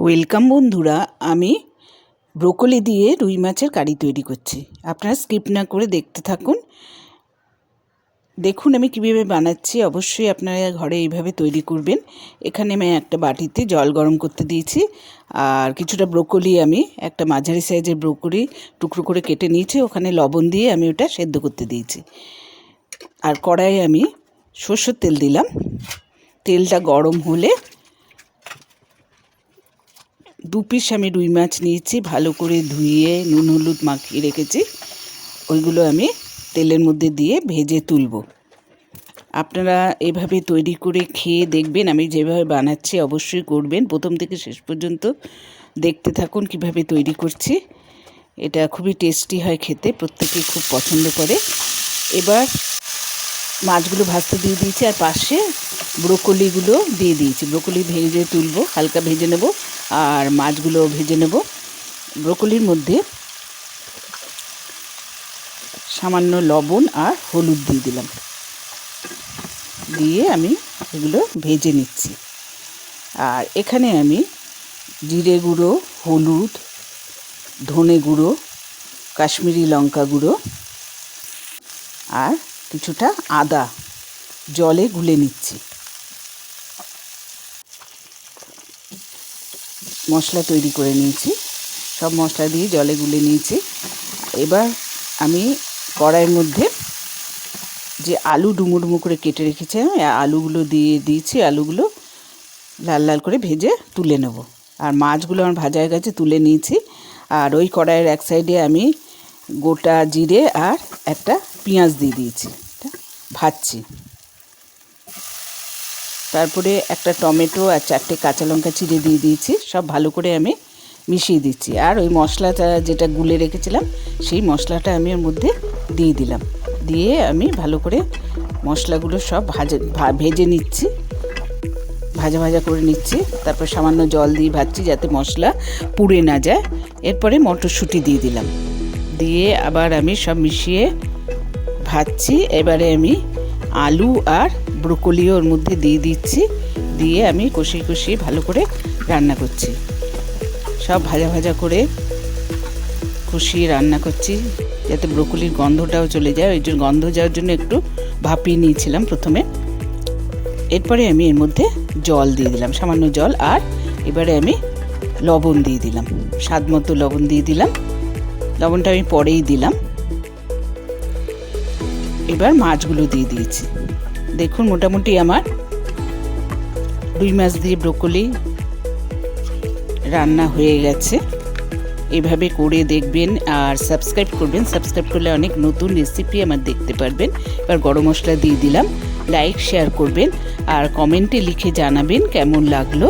Welcome বন্ধুরা, আমি broccoli দিয়ে রুই মাছের কারি তৈরি করছি। আপনারা স্কিপ না করে দেখতে থাকুন। দেখুন আমি কীভাবে বানাচ্ছি। অবশ্যই আপনারা ঘরে এইভাবে তৈরি করবেন। এখানে আমি একটা বাটিতে জল গরম করতে দিয়েছি, আর কিছুটা ব্রোকলি, আমি একটা মাঝারি সাইজের ব্রোকলি টুকরো করে কেটে নিয়েছি, ওখানে লবণ দিয়ে আমি ওটা সেদ্ধ করতে দিয়েছি। আর কড়াইয়ে আমি সরষের তেল দিলাম। তেলটা গরম হলে 2 পিস আমি রুই মাছ নিয়েছি, ভালো করে ধুয়ে নুন হলুদ মাখিয়ে রেখেছি। ওইগুলো আমি তেলের মধ্যে দিয়ে ভেজে তুলব। আপনারা এভাবে তৈরি করে খেয়ে দেখবেন। আমি যেভাবে বানাচ্ছি অবশ্যই করবেন। প্রথম থেকে শেষ পর্যন্ত দেখতে থাকুন কিভাবে তৈরি করছি। এটা খুবই টেস্টি হয় খেতে, প্রত্যেকেই খুব পছন্দ করে। এবার মাছগুলো ভাজতে দিয়ে দিয়েছি, আর পাশে ব্রোকলিগুলো দিয়ে দিয়েছি। ব্রোকলি ভেজে তুলব, হালকা ভেজে নেব, আর মাছগুলো ভেজে নেব। ব্রোকলির মধ্যে সামান্য লবণ আর হলুদ দিয়ে দিলাম, দিয়ে আমি এগুলো ভেজে নিচ্ছি। আর এখানে আমি জিরে গুঁড়ো, হলুদ, ধনে গুঁড়ো, কাশ্মীরি লঙ্কা গুঁড়ো আর কিছুটা আদা জলে গুলে নিচ্ছি। মশলা তৈরি করে নিয়েছি, সব মশলা দিয়ে জলে গুলে নিয়েছি। এবার আমি কড়াইয়ের মধ্যে যে আলু ডুমো ডুমো করে কেটে রেখেছিলাম, আলুগুলো দিয়ে দিয়েছি। আলুগুলো লাল লাল করে ভেজে তুলে নেব। আর মাছগুলো আমার ভাজা হয়ে গেছে, তুলে নিয়েছি। আর ওই কড়াইয়ের এক সাইডে আমি গোটা জিরে আর একটা পেঁয়াজ দিয়ে দিয়েছি, ভাজছি। তারপরে একটা টমেটো আর 4টে কাঁচা লঙ্কা চিড়ে দিয়ে দিয়েছি। সব ভালো করে আমি মিশিয়ে দিচ্ছি। আর ওই মশলাটা যেটা গুলে রেখেছিলাম, সেই মশলাটা আমি এর মধ্যে দিয়ে দিলাম। দিয়ে আমি ভালো করে মশলাগুলো সব ভেজে নিচ্ছি, ভাজা ভাজা করে নিচ্ছি। তারপর সামান্য জল দিয়ে ভাজছি যাতে মশলা পুড়ে না যায়। এরপরে মটরশুঁটি দিয়ে দিলাম, দিয়ে আবার আমি সব মিশিয়ে ভাজছি। এবারে আমি আলু আর ব্রোকলিও ওর মধ্যে দিয়ে দিচ্ছি, দিয়ে আমি কষিয়ে কষিয়ে ভালো করে রান্না করছি। সব ভাজা ভাজা করে কষিয়ে রান্না করছি যাতে ব্রোকলির গন্ধটাও চলে যায়। ওই জন্য গন্ধ যাওয়ার জন্য একটু ভাপিয়ে নিয়েছিলাম প্রথমে। এরপরে আমি এর মধ্যে জল দিয়ে দিলাম, সামান্য জল। আর এবারে আমি লবণ দিয়ে দিলাম, স্বাদ মতো লবণ দিয়ে দিলাম। লবণটা আমি পরেই দিলাম। এবার মাছগুলো দিয়ে দিয়েছি। দেখুন মোটামুটি আমার রুই মাছ দিয়ে ব্রোকলি রান্না হয়ে গেছে। এভাবে করে দেখবেন আর সাবস্ক্রাইব করবেন। সাবস্ক্রাইব করলে অনেক নতুন রেসিপি আমার দেখতে পারবেন। এবার গরম মশলা দিয়ে দিলাম। লাইক শেয়ার করবেন আর কমেন্টে লিখে জানাবেন কেমন লাগলো।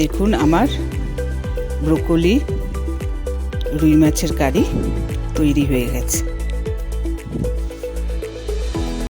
দেখুন আমার ব্রোকলি রুই মাছের কারি তৈরি হয়ে গেছে।